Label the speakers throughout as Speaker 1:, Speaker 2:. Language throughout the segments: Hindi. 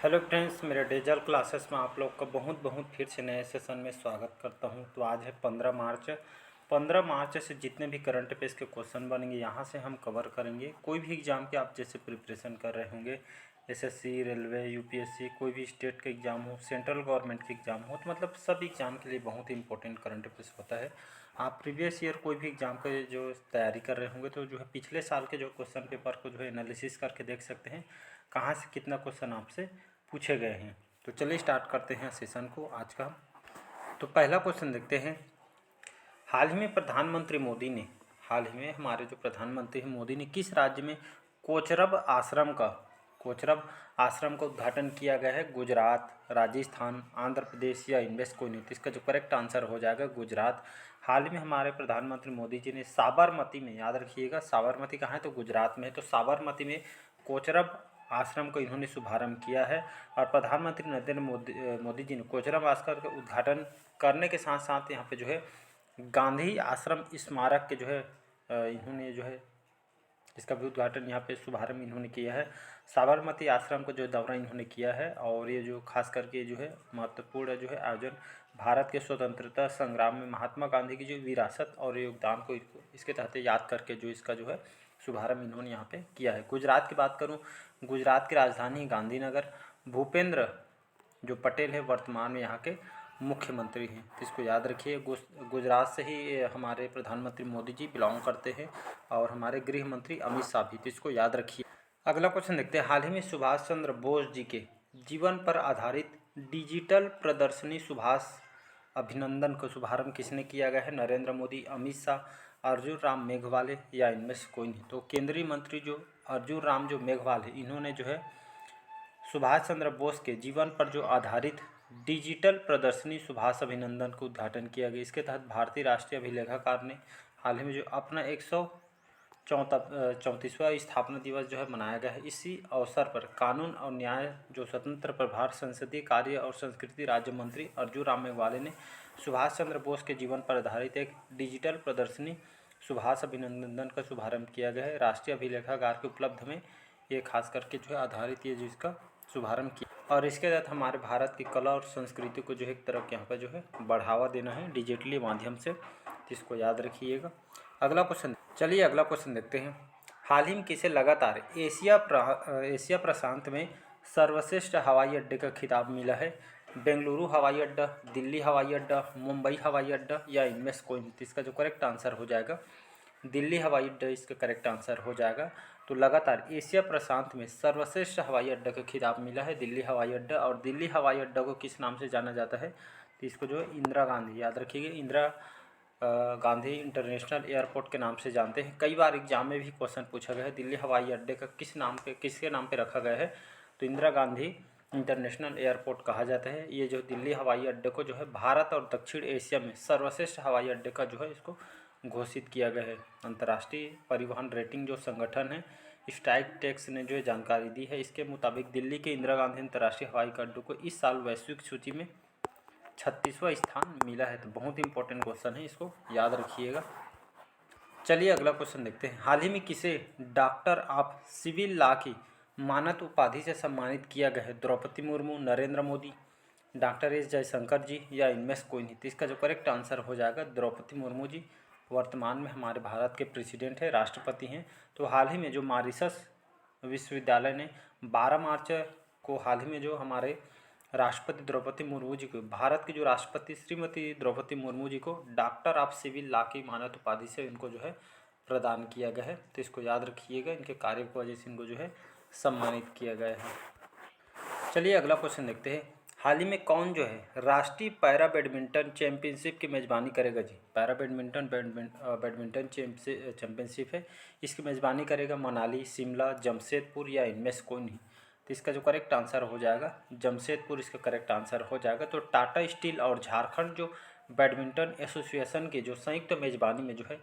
Speaker 1: हेलो फ्रेंड्स, मेरे डेजल क्लासेस में आप लोग का बहुत बहुत फिर से नए सेशन में स्वागत करता हूं। तो आज है 15 मार्च। 15 मार्च से जितने भी करंट अफेयर्स के क्वेश्चन बनेंगे यहाँ से हम कवर करेंगे। कोई भी एग्ज़ाम के आप जैसे प्रिपरेशन कर रहे होंगे, एसएससी, रेलवे, यूपीएससी, कोई भी स्टेट का एग्ज़ाम हो, सेंट्रल गवर्नमेंट के एग्ज़ाम हो, तो मतलब सब एग्ज़ाम के लिए बहुत ही इंपॉर्टेंट करंट अफेयर्स होता है। आप प्रीवियस ईयर कोई भी एग्ज़ाम के जो तैयारी कर रहे होंगे तो जो है पिछले साल के जो क्वेश्चन पेपर को जो है एनालिसिस करके देख सकते हैं कहाँ से कितना क्वेश्चन आपसे पूछे गए हैं। तो चलिए स्टार्ट करते हैं सेशन को आज का। तो पहला क्वेश्चन देखते हैं। हाल ही में हमारे जो प्रधानमंत्री हैं मोदी ने किस राज्य में कोचरब आश्रम का उद्घाटन किया गया है? गुजरात, राजस्थान, आंध्र प्रदेश या इनमें से कोई नहीं। तो इसका जो करेक्ट आंसर हो जाएगा गुजरात। हाल ही में हमारे प्रधानमंत्री मोदी जी ने साबरमती में, याद रखिएगा साबरमती कहाँ है तो गुजरात में है, तो साबरमती में कोचरब आश्रम को इन्होंने शुभारंभ किया है। और प्रधानमंत्री नरेंद्र मोदी जी ने कोचरब आश्रम का उद्घाटन करने के साथ साथ यहाँ पे जो है गांधी आश्रम स्मारक के जो है इन्होंने जो है इसका भी उद्घाटन यहाँ पे शुभारंभ इन्होंने किया है। साबरमती आश्रम को जो दौरा इन्होंने किया है और ये जो खास करके जो है महत्वपूर्ण जो है आयोजन भारत के स्वतंत्रता संग्राम में महात्मा गांधी की जो विरासत और योगदान को इसके तहत याद करके जो इसका जो है शुभारंभ इन्होंने यहाँ पे किया है। गुजरात की बात करूँ, गुजरात की राजधानी गांधीनगर। भूपेंद्र जो पटेल है वर्तमान में यहाँ के मुख्यमंत्री हैं, तो इसको याद रखिए। गुजरात से ही हमारे प्रधानमंत्री मोदी जी बिलोंग करते हैं और हमारे गृह मंत्री अमित शाह भी, तो इसको याद रखिए। अगला क्वेश्चन देखते हैं। हाल ही में सुभाष चंद्र बोस जी के जीवन पर आधारित डिजिटल प्रदर्शनी सुभाष अभिनंदन का शुभारंभ किसने किया गया है? नरेंद्र मोदी, अमित शाह, अर्जुन राम मेघवाले या इनमें से कोई नहीं। तो केंद्रीय मंत्री जो अर्जुन राम जो मेघवाल है इन्होंने जो है सुभाष चंद्र बोस के जीवन पर जो आधारित डिजिटल प्रदर्शनी सुभाष अभिनंदन का उद्घाटन किया गया। इसके तहत भारतीय राष्ट्रीय अभिलेखागार ने हाल ही में जो अपना 134वां स्थापना दिवस जो है मनाया गया है। इसी अवसर पर कानून और न्याय जो स्वतंत्र प्रभार संसदीय कार्य और संस्कृति राज्य मंत्री अर्जुन राम मेघवाले ने सुभाष चंद्र बोस के जीवन पर आधारित एक डिजिटल प्रदर्शनी सुभाष अभिनंदन का शुभारंभ किया गया है। राष्ट्रीय अभिलेखागार के उपलब्ध में ये खास करके जो है आधारित ये जिसका शुभारंभ किया और इसके तहत हमारे भारत की कला और संस्कृति को जो है एक तरफ यहाँ पर जो है बढ़ावा देना है डिजिटली माध्यम से, तो इसको याद रखिएगा। अगला क्वेश्चन देखते हैं। हाल ही में किसे लगातार एशिया प्रशांत में सर्वश्रेष्ठ हवाई अड्डे का खिताब मिला है? बेंगलुरु हवाई अड्डा, दिल्ली हवाई अड्डा, मुंबई हवाई अड्डा या इनमें से कोई नहीं। तो इसका जो करेक्ट आंसर हो जाएगा दिल्ली हवाई अड्डा, इसका करेक्ट आंसर हो जाएगा। तो लगातार एशिया प्रशांत में सर्वश्रेष्ठ हवाई अड्डा का खिताब मिला है दिल्ली हवाई अड्डा। और दिल्ली हवाई अड्डा को किस नाम से जाना जाता है? तो इसको जो है इंदिरा गांधी, याद रखिएगा, इंदिरा गांधी इंटरनेशनल एयरपोर्ट के नाम से जानते हैं। कई बार एग्जाम में भी क्वेश्चन पूछा गया है दिल्ली हवाई अड्डे का किसके नाम पे रखा गया है? तो इंदिरा गांधी इंटरनेशनल एयरपोर्ट कहा जाता है। ये जो दिल्ली हवाई अड्डे को जो है भारत और दक्षिण एशिया में सर्वश्रेष्ठ हवाई अड्डे का जो है इसको घोषित किया गया है। अंतर्राष्ट्रीय परिवहन रेटिंग जो संगठन है स्काईट्रैक्स ने जो जानकारी दी है, इसके मुताबिक दिल्ली के इंदिरा गांधी अंतर्राष्ट्रीय हवाई अड्डे को इस साल वैश्विक सूची में 36वां स्थान मिला है। तो बहुत इंपॉर्टेंट क्वेश्चन है, इसको याद रखिएगा। चलिए अगला क्वेश्चन देखते हैं। हाल ही में किसे डॉक्टर ऑफ सिविल लॉ की मानद उपाधि से सम्मानित किया गया है? द्रौपदी मुर्मू, नरेंद्र मोदी, डॉक्टर एस जयशंकर जी या इनमें से कोई नहीं। तो इसका जो करेक्ट आंसर हो जाएगा द्रौपदी मुर्मू जी। वर्तमान में हमारे भारत के प्रेसिडेंट है, राष्ट्रपति हैं। तो हाल ही में जो मॉरिशस विश्वविद्यालय ने 12 मार्च को हाल ही में जो हमारे राष्ट्रपति द्रौपदी मुर्मू जी को, भारत की जो राष्ट्रपति श्रीमती द्रौपदी मुर्मू जी को डॉक्टर ऑफ सिविल लॉ की मानद उपाधि से इनको जो है प्रदान किया गया है। तो इसको याद रखिएगा, इनके कार्य की वजह से इनको जो है सम्मानित किया गया है। चलिए अगला क्वेश्चन देखते हैं। हाल ही में कौन जो है राष्ट्रीय पैरा बैडमिंटन चैंपियनशिप की मेज़बानी करेगा जी? पैरा बैडमिंटन चैंपियनशिप है, इसकी मेज़बानी करेगा मनाली, शिमला, जमशेदपुर या इनमें से कोई नहीं। तो इसका जो करेक्ट आंसर हो जाएगा जमशेदपुर, इसका करेक्ट आंसर हो जाएगा। तो टाटा स्टील और झारखंड जो बैडमिंटन एसोसिएशन की जो संयुक्त मेज़बानी में जो है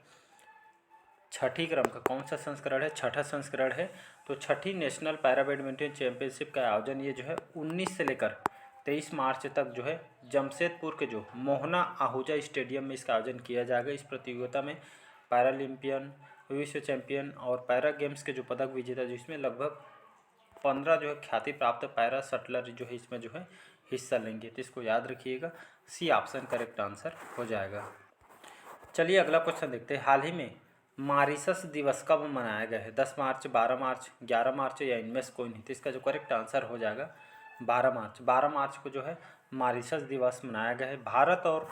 Speaker 1: छठी क्रम का कौन सा संस्करण है? छठा संस्करण है। तो छठी नेशनल पैरा बैडमिंटन चैंपियनशिप का आयोजन ये जो है 19 से लेकर 23 मार्च तक जो है जमशेदपुर के जो मोहना आहूजा स्टेडियम में इसका आयोजन किया जाएगा। इस प्रतियोगिता में पैरालंपियन, विश्व चैंपियन और पैरा गेम्स के जो पदक विजेता जिसमें लगभग 15 जो है ख्याति प्राप्त पैरा शटलर जो है इसमें जो है हिस्सा लेंगे। तो इसको याद रखिएगा, सी ऑप्शन करेक्ट आंसर हो जाएगा। चलिए अगला क्वेश्चन देखते हैं। हाल ही में मॉरिशस दिवस कब मनाया गया है? 10 मार्च, 12 मार्च, 11 मार्च या इनमें से कोई नहीं। तो इसका जो करेक्ट आंसर हो जाएगा 12 मार्च। 12 मार्च को जो है मॉरिशस दिवस मनाया गया है। भारत और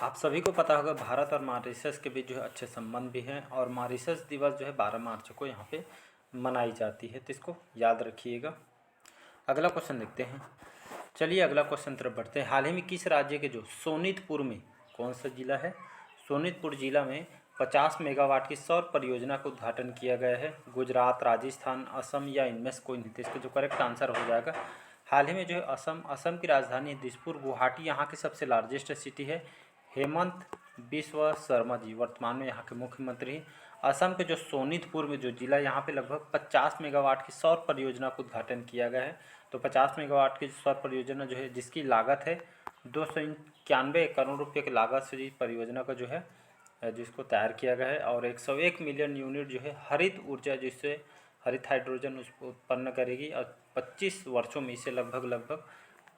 Speaker 1: आप सभी को पता होगा भारत और मॉरिशस के बीच जो है अच्छे संबंध भी हैं और मॉरिशस दिवस जो है 12 मार्च को यहाँ पे मनाई जाती है। तो इसको याद रखिएगा। अगला क्वेश्चन देखते हैं। चलिए अगला क्वेश्चन तरफ बढ़ते हैं। हाल ही में किस राज्य के जो सोनीतपुर में, कौन सा जिला है? सोनीतपुर जिला में 50 मेगावाट की सौर परियोजना का उद्घाटन किया गया है। गुजरात, राजस्थान, असम या इनमें से कोई नहीं। तो इसका जो करेक्ट आंसर हो जाएगा हाल ही में जो है असम की राजधानी दिसपुर। गुवाहाटी यहाँ की सबसे लार्जेस्ट सिटी है। हेमंत बिस्वा शर्मा जी वर्तमान में यहाँ के मुख्यमंत्री हैं। असम के जो सोनीतपुर में जो जिला, यहाँ पे लगभग 50 मेगावाट की सौर परियोजना का उद्घाटन किया गया है। तो 50 मेगावाट की सौर परियोजना जो है जिसकी लागत है 291 करोड़ रुपये की लागत से इस परियोजना का जो है जिसको तैयार किया गया है और 101 मिलियन यूनिट जो है हरित ऊर्जा, जिससे हरित हाइड्रोजन उसको उत्पन्न करेगी और 25 वर्षों में इसे लगभग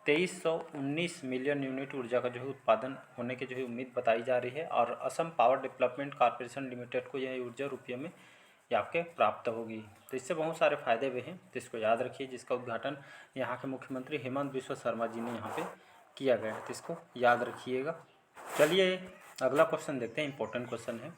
Speaker 1: 2319 मिलियन यूनिट ऊर्जा का जो है उत्पादन होने की जो है उम्मीद बताई जा रही है। और Assam power development corporation limited को यह ऊर्जा रुपये में ये आपके प्राप्त होगी। तो इससे बहुत सारे फायदे भी हैं, तो इसको याद रखिए, जिसका उद्घाटन यहाँ के मुख्यमंत्री हेमंत बिस्वा शर्मा जी ने यहाँ पे किया गया है। तो इसको याद रखिएगा। चलिए अगला क्वेश्चन देखते हैं, इंपॉर्टेंट क्वेश्चन है।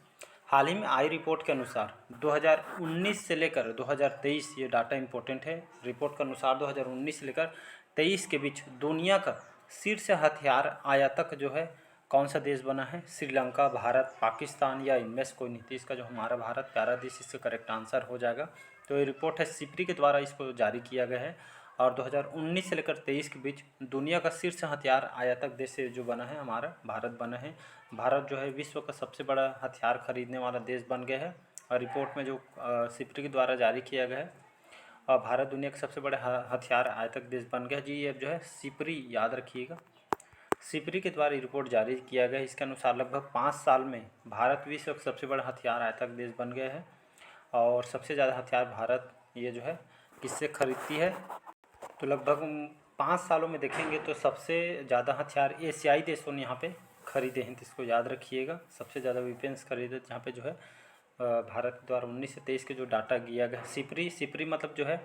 Speaker 1: हाल ही में आई रिपोर्ट के अनुसार 2019 से लेकर 2023, ये डाटा इंपॉर्टेंट है, रिपोर्ट के अनुसार 2019 से लेकर 23 के बीच दुनिया का शीर्ष हथियार आयातक जो है कौन सा देश बना है? श्रीलंका, भारत, पाकिस्तान या इनमें से कोई नहीं। तो इसका जो हमारा भारत प्यारा देश, इससे करेक्ट आंसर हो जाएगा। तो ये रिपोर्ट है सिप्री के द्वारा इसको जारी किया गया है और 2019 से लेकर 23 के बीच दुनिया का शीर्ष हथियार आयातक देश से जो बना है हमारा भारत बना है। भारत जो है विश्व का सबसे बड़ा हथियार खरीदने वाला देश बन गया है और रिपोर्ट में जो सिप्री के द्वारा जारी किया गया है और भारत दुनिया का सबसे बड़ा हथियार आयातक देश बन गया जी। ये जो है सिप्री, याद रखिएगा, सिप्री के द्वारा रिपोर्ट जारी किया गया। इसके अनुसार लगभग 5 साल में भारत विश्व का सबसे बड़ा हथियार आयातक देश बन गया है और सबसे ज़्यादा हथियार भारत ये जो है किससे खरीदती है? तो लगभग 5 सालों में देखेंगे तो सबसे ज़्यादा हथियार एशियाई देशों ने यहाँ पे खरीदे हैं। तो इसको याद रखिएगा, सबसे ज़्यादा वेपन्स खरीदे यहाँ पे जो है भारत द्वारा 19 से 23 के जो डाटा दिया गया। सिप्री मतलब जो है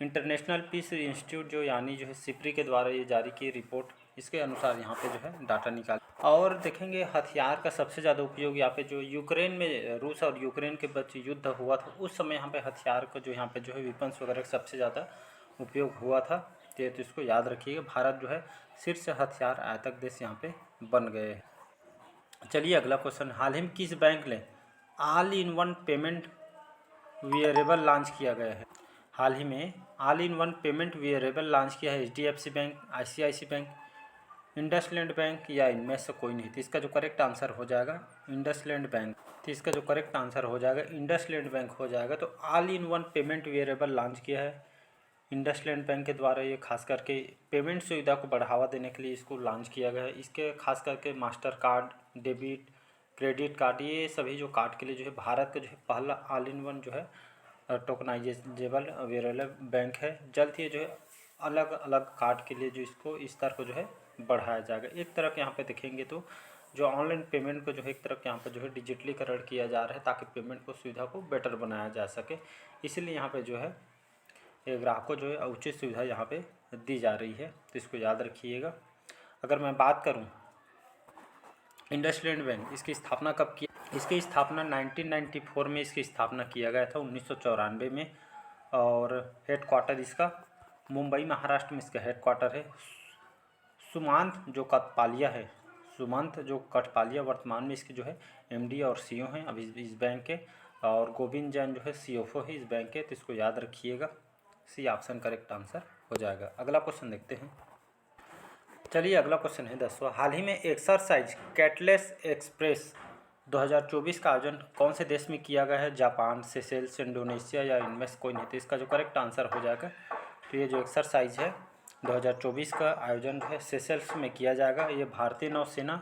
Speaker 1: इंटरनेशनल पीस इंस्टीट्यूट जो यानी जो है सिप्री के द्वारा ये जारी की रिपोर्ट, इसके अनुसार यहाँ पे जो है डाटा निकाल। और देखेंगे हथियार का सबसे ज़्यादा उपयोग यहाँ पे जो यूक्रेन में रूस और यूक्रेन के बीच युद्ध हुआ था उस समय यहाँ पे हथियार का जो यहाँ पे जो है वेपन्स वगैरह का सबसे ज़्यादा उपयोग हुआ था। तो इसको याद रखिएगा, भारत जो है शीर्ष हथियार आयातक देश यहाँ पे बन गए हैं। चलिए अगला क्वेश्चन। हाल ही में किस बैंक ने all in one payment variable launch किया गया है? हाल ही में all in one payment variable launch किया है HDFC bank, ICICI bank, IndusInd bank या इनमें से कोई नहीं। तो इसका जो करेक्ट आंसर हो जाएगा इंडसलैंड बैंक। तो इसका जो करेक्ट आंसर हो जाएगा इंडसलैंड बैंक हो जाएगा। तो all in one payment variable launch किया है इंडसलैंड बैंक के द्वारा। ये खास करके पेमेंट सुविधा को बढ़ावा देने के लिए इसको लॉन्च किया गया है। इसके खास करके master card, debit, credit card, ये सभी जो कार्ड के लिए जो है भारत का जो है पहला ऑल इन वन जो है टोकनाइजेबल वेरिएबल बैंक है। जल्द ही जो है अलग अलग कार्ड के लिए जो इसको इस तरह को जो है बढ़ाया जाएगा। एक तरफ यहाँ पे देखेंगे तो जो ऑनलाइन पेमेंट को जो है एक तरफ यहाँ पे जो है डिजिटलीकरण किया जा रहा है ताकि पेमेंट को सुविधा को बेटर बनाया जा सके। इसीलिए यहाँ पे जो है ये ग्राहकों जो है उचित सुविधा यहाँ पे दी जा रही है। तो इसको याद रखिएगा। अगर मैं बात करूँ इंडसलैंड बैंक, इसकी स्थापना कब की? इसकी स्थापना 1994 में इसकी स्थापना किया गया था, 1994 में। और हेडक्वार्टर इसका मुंबई महाराष्ट्र में इसका हेडक्वार्टर है। सुमंत जो कटपालिया वर्तमान में इसके जो है MD और CEO हैं अभी इस बैंक के। और गोविंद जैन जो है CFO है इस बैंक के। तो इसको याद रखिएगा, सी ऑप्शन करेक्ट आंसर हो जाएगा। अगला क्वेश्चन देखते हैं। चलिए अगला क्वेश्चन है 10वां। हाल ही में एक्सरसाइज कैटलेस एक्सप्रेस 2024 का आयोजन कौन से देश में किया गया है? जापान, सेशेल्स, इंडोनेशिया या इनमें से कोई नहीं। तो इसका जो करेक्ट आंसर हो जाएगा, तो ये जो एक्सरसाइज है 2024 का आयोजन जो है सेशेल्स में किया जाएगा। ये भारतीय नौसेना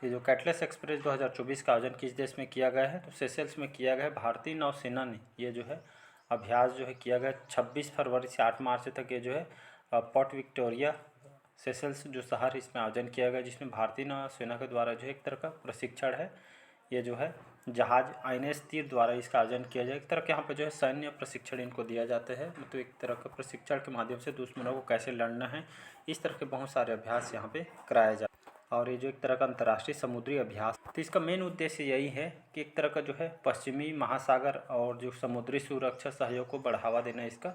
Speaker 1: ये जो कैटलेस एक्सप्रेस 2024 का आयोजन किस देश में किया गया है, तो सेशल्स में किया गया है। भारतीय नौसेना ने ये जो है अभ्यास जो है किया गया 26 फरवरी से 8 मार्च तक। ये जो है पोर्ट विक्टोरिया सेशल्स जो शहर, इसमें आयोजन किया गया, जिसमें भारतीय नौसेना के द्वारा जो है एक तरह का प्रशिक्षण है। ये जो है जहाज INS तीर द्वारा इसका आयोजन किया जाए। एक तरह के यहाँ पे जो है सैन्य प्रशिक्षण इनको दिया जाता है, मतलब एक तरह का प्रशिक्षण के माध्यम से दुश्मनों को कैसे लड़ना है, इस तरह के बहुत सारे अभ्यास यहाँ पे कराया जाता है। और ये जो एक तरह का अंतर्राष्ट्रीय समुद्री अभ्यास, तो इसका मेन उद्देश्य यही है कि एक तरह का जो है पश्चिमी महासागर और जो समुद्री सुरक्षा सहयोग को बढ़ावा देना इसका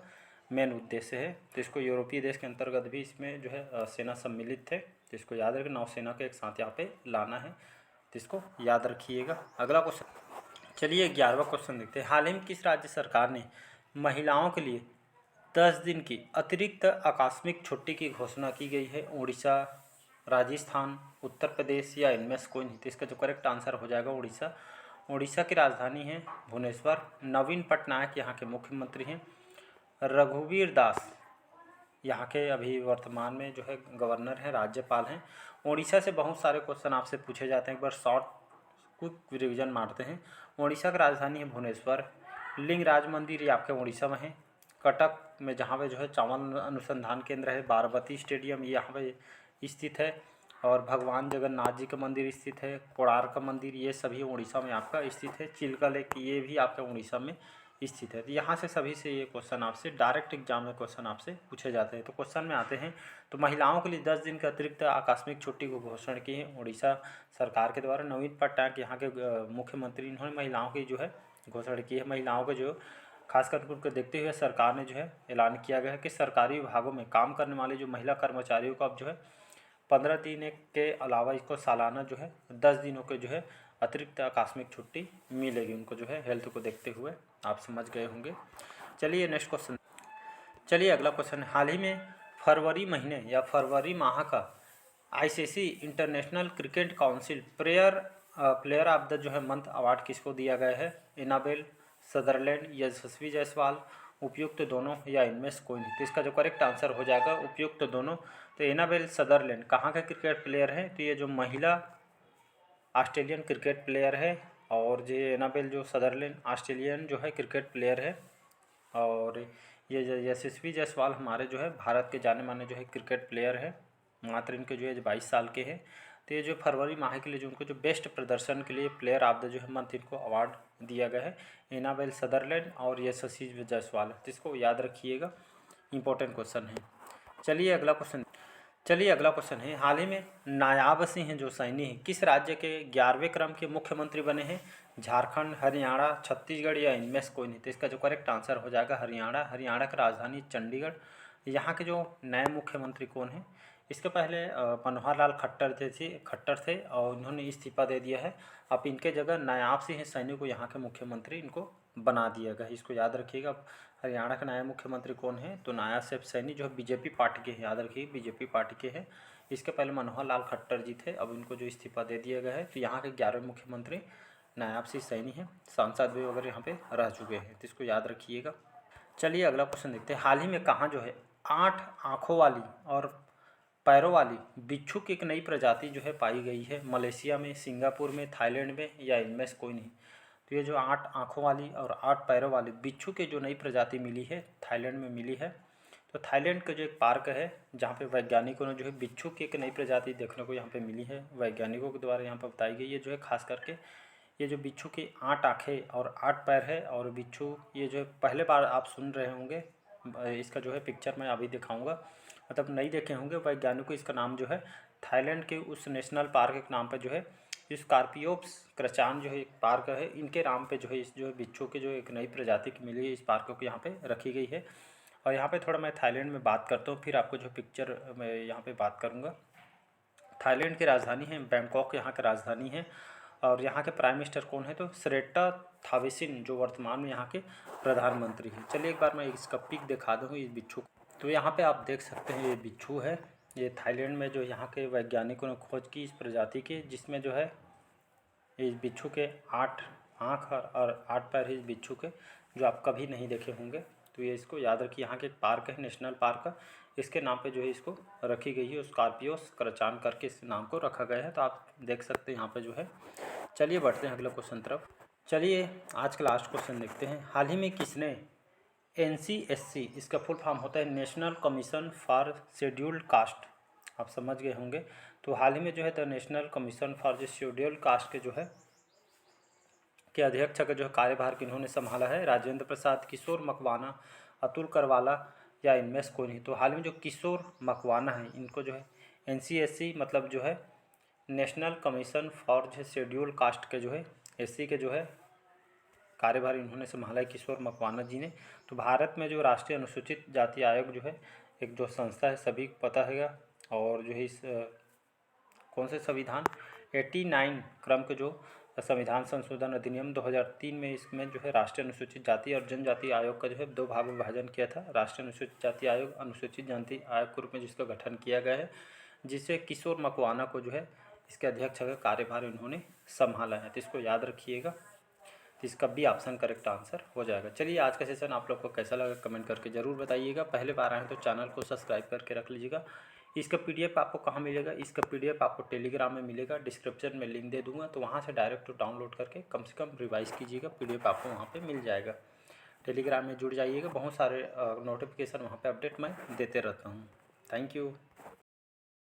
Speaker 1: मेन उद्देश्य है। तो इसको यूरोपीय देश के अंतर्गत भी इसमें जो है सेना सम्मिलित थे, तो इसको याद रखें, नौसेना के एक साथ यहाँ पे लाना है, तो इसको याद रखिएगा। अगला क्वेश्चन, चलिए 11वां क्वेश्चन देखते हैं। हाल ही में किस राज्य सरकार ने महिलाओं के लिए 10 दिन की अतिरिक्त आकस्मिक छुट्टी की घोषणा की गई है? उड़ीसा, राजस्थान, उत्तर प्रदेश या इनमें से कोई नहीं? तो इसका जो करेक्ट आंसर हो जाएगा उड़ीसा। उड़ीसा की राजधानी है भुवनेश्वर। नवीन पटनायक यहाँ के मुख्यमंत्री हैं। रघुवीर दास यहाँ के अभी वर्तमान में जो है गवर्नर हैं, राज्यपाल हैं। उड़ीसा से बहुत सारे क्वेश्चन आपसे पूछे जाते हैं, एक बार शॉर्ट क्विक रिवीजन मारते हैं। उड़ीसा की राजधानी है भुवनेश्वर। लिंगराज मंदिर ये आपके उड़ीसा में है। कटक में जहाँ पे जो है चावल अनुसंधान केंद्र है। बाराबती स्टेडियम ये यहाँ पे स्थित है। और भगवान जगन्नाथ जी का मंदिर स्थित है। कोणार्क का मंदिर, ये सभी उड़ीसा में आपका स्थित है। चिल्का लेक ये भी आपका उड़ीसा में स्थित है। तो यहाँ से सभी से ये क्वेश्चन आपसे डायरेक्ट एग्जाम में क्वेश्चन आपसे पूछे जाते हैं। तो क्वेश्चन में आते हैं, तो महिलाओं के लिए 10 दिन के अतिरिक्त आकस्मिक छुट्टी को घोषणा की है उड़ीसा सरकार के द्वारा। नवीन पटनायक यहाँ के मुख्यमंत्री, इन्होंने महिलाओं की जो है घोषणा की है। महिलाओं को जो खासकर उनको देखते हुए सरकार ने जो है ऐलान किया गया है कि सरकारी विभागों में काम करने वाले जो महिला कर्मचारियों को अब जो है 15 दिन के अलावा इसको सालाना जो है 10 दिनों के जो है अतिरिक्त आकस्मिक छुट्टी मिलेगी उनको, जो है हेल्थ को देखते हुए। आप समझ गए होंगे। चलिए नेक्स्ट क्वेश्चन, चलिए अगला क्वेश्चन। हाल ही में फरवरी महीने या फरवरी माह का ICC international cricket council player of the जो है मंथ अवार्ड किसको दिया गया है? एनाबेल सदरलैंड, यशस्वी जायसवाल, उपयुक्त दोनों या इनमें से कोई नहीं? तो इसका जो करेक्ट आंसर हो जाएगा उपयुक्त दोनों। तो एनाबेल सदरलैंड कहाँ का क्रिकेट प्लेयर है? तो ये जो महिला ऑस्ट्रेलियन क्रिकेट प्लेयर है। और ये एनाबेल जो सदरलैंड ऑस्ट्रेलियन जो है क्रिकेट प्लेयर है। और ये यशस्वी जायसवाल हमारे जो है भारत के जाने माने जो है क्रिकेट प्लेयर है। मात्र इनके जो है 22 साल के हैं। तो ये जो फरवरी माह के लिए जो उनको जो बेस्ट प्रदर्शन के लिए प्लेयर ऑफ द जो है मंथ इनको अवार्ड दिया गया है, एनाबेल सदरलैंड और यशस्वी जायसवाल। तो इसको याद रखिएगा, इंपॉर्टेंट क्वेश्चन है। चलिए अगला क्वेश्चन है, हाल ही में नायाब सिंह जो सैनी है किस राज्य के 11वें क्रम के मुख्यमंत्री बने हैं? झारखंड, हरियाणा, छत्तीसगढ़ या इनमें से कोई नहीं? तो इसका जो करेक्ट आंसर हो जाएगा हरियाणा। हरियाणा की राजधानी चंडीगढ़। यहाँ के जो नए मुख्यमंत्री कौन हैं? इसके पहले मनोहर लाल खट्टर थे और इन्होंने इस्तीफा दे दिया है। अब इनके जगह नायाब सिंह सैनी को यहाँ के मुख्यमंत्री इनको बना दिया गया। इसको याद रखिएगा। हरियाणा के नए मुख्यमंत्री कौन है? तो नायाब सिंह सैनी जो है बीजेपी पार्टी के हैं, याद रखिए बीजेपी पार्टी के हैं। इसके पहले मनोहर लाल खट्टर जी थे, अब इनको जो इस्तीफा दे दिया गया है। तो यहाँ के 11वें मुख्यमंत्री नायाब सिंह सैनी हैं। सांसद भी वगैरह यहाँ पे रह चुके हैं, तो इसको याद रखिएगा। चलिए अगला क्वेश्चन देखते हैं। हाल ही में कहाँ जो है 8 आँखों वाली और पैरों वाली बिच्छू की एक नई प्रजाति जो है पाई गई है? मलेशिया में, सिंगापुर में, थाईलैंड में या इनमें से कोई नहीं? तो ये जो 8 आँखों वाली और 8 पैरों वाली बिच्छू की जो नई प्रजाति मिली है, थाईलैंड में मिली है। तो थाईलैंड का जो एक पार्क है जहाँ पे वैज्ञानिकों ने जो है बिच्छू की एक नई प्रजाति देखने को यहाँ पे मिली है, वैज्ञानिकों के द्वारा यहाँ पर बताई गई है। जो है खास करके ये जो बिच्छू की 8 आँखें और 8 पैर है और बिच्छू, ये जो है पहले बार आप सुन रहे होंगे। इसका जो है पिक्चर मैं अभी दिखाऊंगा, मतलब नहीं देखे होंगे। वैज्ञानिकों इसका नाम जो है थाईलैंड के उस नेशनल पार्क के नाम पर जो है स्कॉर्पियोप्स क्रचान जो है एक पार्क है, इनके नाम पे जो है इस जो है बिच्छू की जो एक नई प्रजाति की मिली है, इस पार्क को यहाँ पे रखी गई है। और यहाँ पे थोड़ा मैं थाईलैंड में बात करता हूँ, फिर आपको जो पिक्चर मैं यहाँ पे बात करूँगा। थाईलैंड की राजधानी है बैंकॉक, यहाँ की राजधानी है। और यहाँ के प्राइम मिनिस्टर कौन है? तो श्रेटा थाविसिन जो वर्तमान में यहाँ के प्रधानमंत्री हैं। चलिए एक बार मैं इसका पिक दिखा दूँ इस बिच्छू। तो यहाँ पे आप देख सकते हैं ये बिच्छू है, ये थाईलैंड में जो यहाँ के वैज्ञानिकों ने खोज की इस प्रजाति की, जिसमें जो है इस बिच्छू के 8 आँख और 8 पैर इस बिच्छू के, जो आप कभी नहीं देखे होंगे। तो तो ये इसको याद रखिए। यहाँ के एक पार्क है, नेशनल पार्क का, इसके नाम पे जो है इसको रखी गई है। स्कॉर्पियो क्रचान करके इस नाम को रखा गया है। तो आप देख सकते हैं यहाँ पे जो है। चलिए बढ़ते हैं अगले क्वेश्चन तरफ। चलिए आज का लास्ट क्वेश्चन देखते हैं। हाल ही में किसने NCSC, इसका फुल फॉर्म होता है national commission for scheduled caste, आप समझ गए होंगे। तो हाल ही में जो है the national commission for the scheduled caste के जो है के अध्यक्ष का जो है कार्यभार किन्होंने संभाला है? राजेंद्र प्रसाद, किशोर मकवाना, अतुल करवाला या इनमें से कोई नहीं। तो हाल में जो किशोर मकवाना है, इनको जो है NCSC मतलब जो है नेशनल कमीशन फॉर जो शेड्यूल्ड कास्ट के जो है SC के जो है कार्यभार इन्होंने संभाला है, किशोर मकवाना जी ने। तो भारत में जो राष्ट्रीय अनुसूचित जाति आयोग जो है एक जो संस्था है, सभी को पता है। और जो है इस कौन से संविधान 89 क्रम के जो संविधान संशोधन अधिनियम 2003 में इसमें जो है राष्ट्रीय अनुसूचित जाति और जनजाति आयोग का जो है 2 भाग में विभाजन किया था। राष्ट्रीय अनुसूचित जाति आयोग अनुसूचित जाति आयोग के रूप में जिसका गठन किया गया है, जिससे किशोर मकवाना को जो है इसके अध्यक्ष का कार्यभार इन्होंने संभाला है। तो इसको याद रखिएगा। तो इसका बी ऑप्शन करेक्ट आंसर हो जाएगा। चलिए आज का सेशन आप लोग को कैसा लगा कमेंट करके ज़रूर बताइएगा। पहले बार आए हैं तो चैनल को सब्सक्राइब करके रख लीजिएगा। इसका PDF आपको कहाँ मिलेगा? इसका PDF आपको टेलीग्राम में मिलेगा, डिस्क्रिप्शन में लिंक दे दूंगा, तो वहाँ से डायरेक्ट डाउनलोड करके कम से कम रिवाइज़ कीजिएगा। PDF आपको वहाँ पे मिल जाएगा। टेलीग्राम में जुड़ जाइएगा, बहुत सारे नोटिफिकेशन वहाँ पे अपडेट मैं देते रहता हूँ। Thank you.